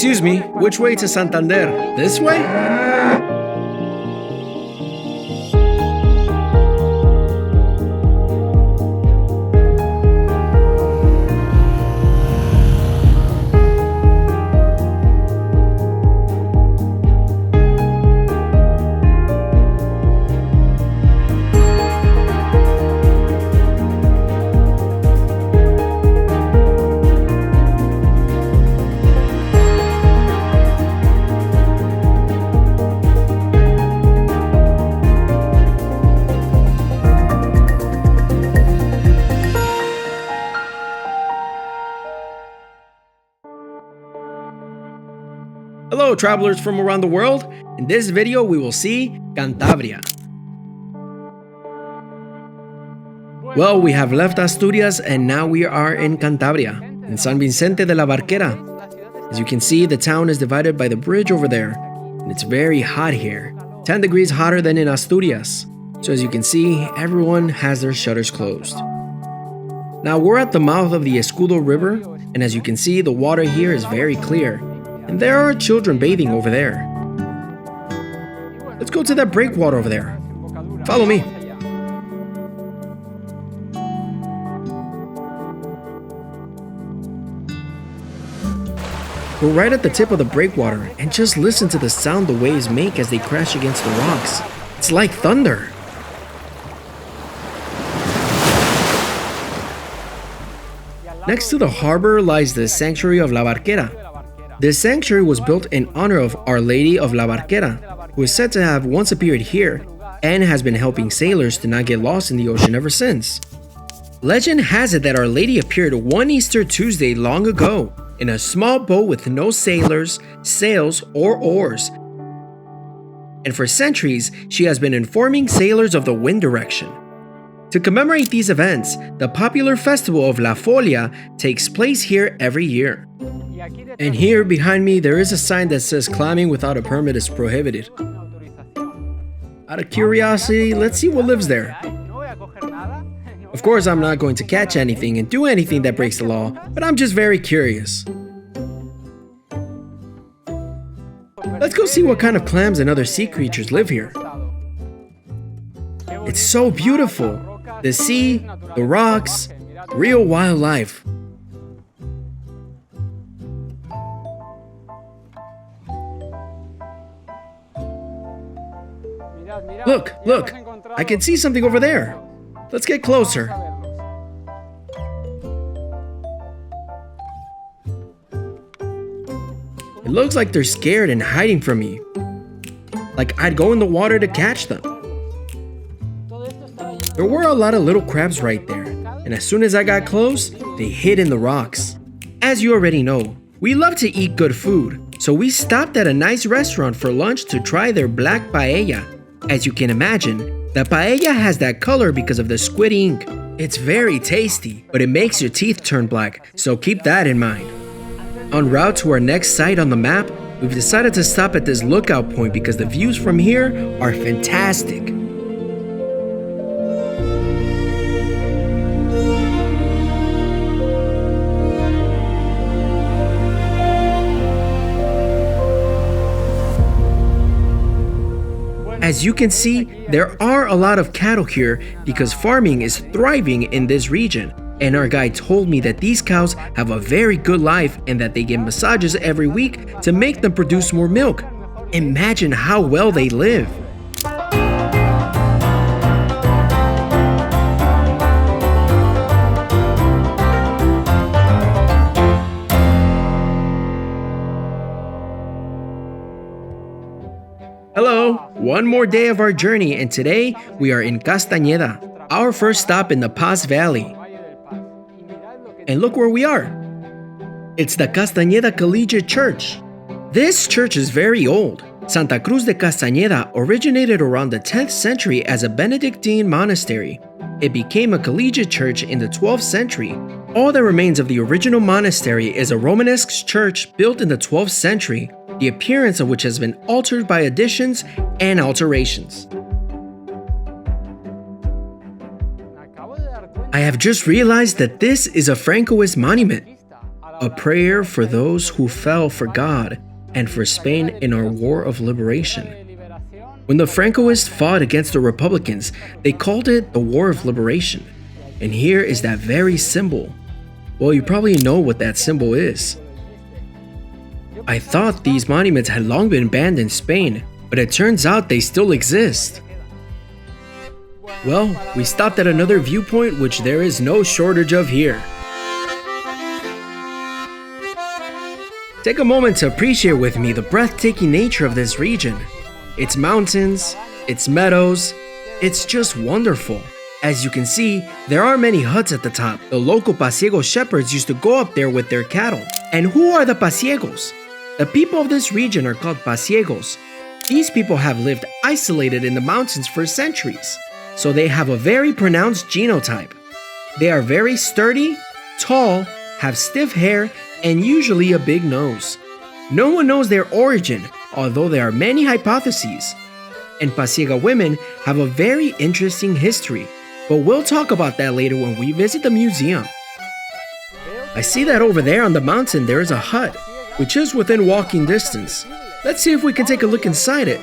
Excuse me, which way to Santander? This way? Hello travelers from around the world. In this video we will see Cantabria. Well, we have left Asturias and now we are in Cantabria, in San Vicente de la Barquera. As you can see, the town is divided by the bridge over there, and it's very hot here, 10 degrees hotter than in Asturias. So as you can see, everyone has their shutters closed. Now we're at the mouth of the Escudo River, and as you can see, the water here is very clear. And there are children bathing over there. Let's go to that breakwater over there. Follow me. We're right at the tip of the breakwater, and just listen to the sound the waves make as they crash against the rocks. It's like thunder. Next to the harbor lies the sanctuary of La Barquera. This sanctuary was built in honor of Our Lady of La Barquera, who is said to have once appeared here and has been helping sailors to not get lost in the ocean ever since. Legend has it that Our Lady appeared one Easter Tuesday long ago in a small boat with no sailors, sails, or oars. And for centuries, she has been informing sailors of the wind direction. To commemorate these events, the popular festival of La Folia takes place here every year. And here behind me there is a sign that says climbing without a permit is prohibited. Out of curiosity, let's see what lives there. Of course, I'm not going to catch anything and do anything that breaks the law, but I'm just very curious. Let's go see what kind of clams and other sea creatures live here. It's so beautiful. The sea, the rocks, real wildlife. Look, I can see something over there. Let's get closer. It looks like they're scared and hiding from me. Like I'd go in the water to catch them. There were a lot of little crabs right there, and as soon as I got close, they hid in the rocks. As you already know, we love to eat good food, so we stopped at a nice restaurant for lunch to try their black paella. As you can imagine, the paella has that color because of the squid ink. It's very tasty, but it makes your teeth turn black, so keep that in mind. En route to our next site on the map, we've decided to stop at this lookout point because the views from here are fantastic. As you can see, there are a lot of cattle here because farming is thriving in this region. And our guide told me that these cows have a very good life and that they get massages every week to make them produce more milk. Imagine how well they live. Hello, one more day of our journey, and today we are in Castaneda, our first stop in the Paz Valley. And look where we are. It's the Castaneda Collegiate Church. This church is very old. Santa Cruz de Castaneda originated around the 10th century as a Benedictine monastery. It became a collegiate church in the 12th century. All that remains of the original monastery is a Romanesque church built in the 12th century, the appearance of which has been altered by additions and alterations. I have just realized that this is a Francoist monument. a prayer for those who fell for God and for Spain in our War of Liberation. When the Francoists fought against the Republicans, they called it the War of Liberation. And here is that very symbol. Well, you probably know what that symbol is. I thought these monuments had long been banned in Spain, but it turns out they still exist. Well, we stopped at another viewpoint which there is no shortage of here. Take a moment to appreciate with me the breathtaking nature of this region. Its mountains, its meadows, it's just wonderful. As you can see, there are many huts at the top. The local Pasiego shepherds used to go up there with their cattle. And who are the Pasiegos? The people of this region are called Pasiegos. These people have lived isolated in the mountains for centuries, so they have a very pronounced genotype. They are very sturdy, tall, have stiff hair, and usually a big nose. No one knows their origin, although there are many hypotheses. And Pasiega women have a very interesting history, but we'll talk about that later when we visit the museum. I see that over there on the mountain there is a hut, which is within walking distance. Let's see if we can take a look inside it.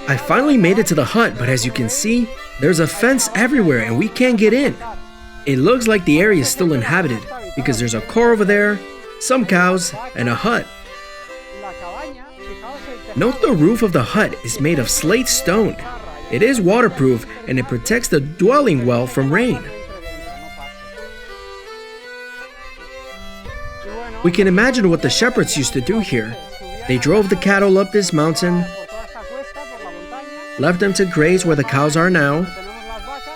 I finally made it to the hut, but as you can see, there's a fence everywhere and we can't get in. It looks like the area is still inhabited because there's a car over there, some cows, and a hut. Note the roof of the hut is made of slate stone. It is waterproof and it protects the dwelling well from rain. We can imagine what the shepherds used to do here. They drove the cattle up this mountain, left them to graze where the cows are now,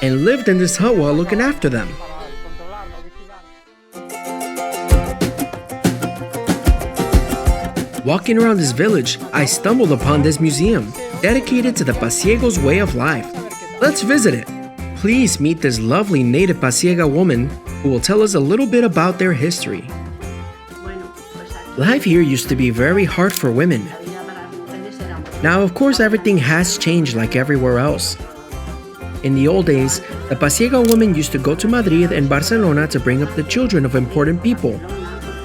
and lived in this hut while looking after them. Walking around this village, I stumbled upon this museum, dedicated to the Pasiegos' way of life. Let's visit it. Please meet this lovely native Pasiega woman who will tell us a little bit about their history. Life here used to be very hard for women. Now, of course, everything has changed like everywhere else. In the old days, the Pasiega women used to go to Madrid and Barcelona to bring up the children of important people.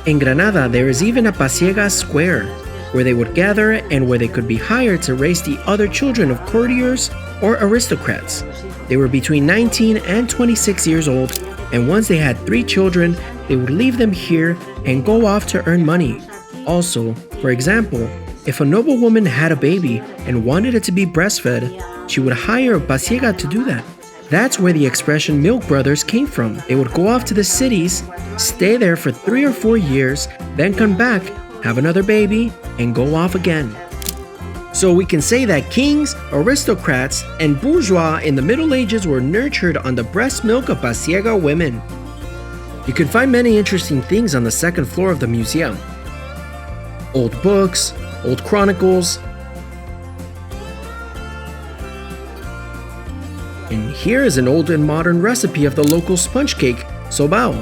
In Granada, there is even a Pasiega square, where they would gather and where they could be hired to raise the other children of courtiers or aristocrats. They were between 19 and 26 years old, and once they had 3 children, they would leave them here and go off to earn money. Also, for example, if a noblewoman had a baby and wanted it to be breastfed, she would hire a Pasiega to do that. That's where the expression milk brothers came from. They would go off to the cities, stay there for 3 or 4 years, then come back, have another baby, and go off again. So we can say that kings, aristocrats, and bourgeois in the Middle Ages were nurtured on the breast milk of Pasiega women. You can find many interesting things on the second floor of the museum. Old books, old chronicles, and here is an old and modern recipe of the local sponge cake, sobao.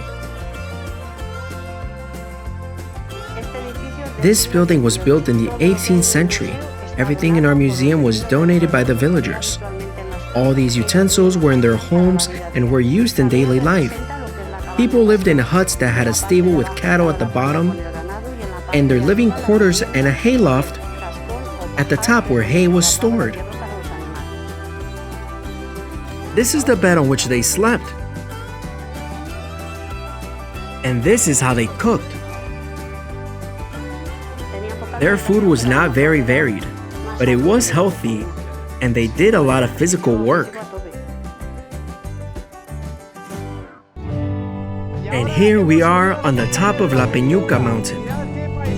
This building was built in the 18th century. Everything in our museum was donated by the villagers. All these utensils were in their homes and were used in daily life. People lived in huts that had a stable with cattle at the bottom, and their living quarters and a hayloft at the top where hay was stored. This is the bed on which they slept. And this is how they cooked. Their food was not very varied, but it was healthy, and they did a lot of physical work. And here we are on the top of La Peñuca mountain.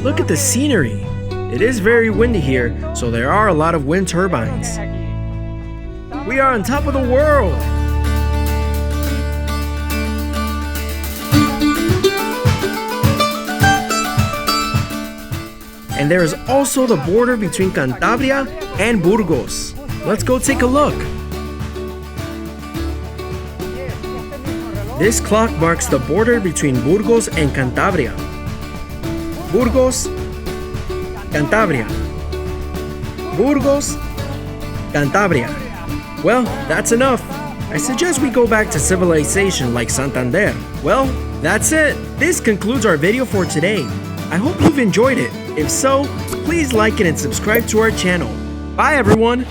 Look at the scenery. It is very windy here, so there are a lot of wind turbines. We are on top of the world! And there is also the border between Cantabria and Burgos. Let's go take a look. This clock marks the border between Burgos and Cantabria. Burgos, Cantabria. Burgos, Cantabria. Well, that's enough. I suggest we go back to civilization like Santander. Well, that's it. This concludes our video for today. I hope you've enjoyed it. If so, please like it and subscribe to our channel. Bye everyone!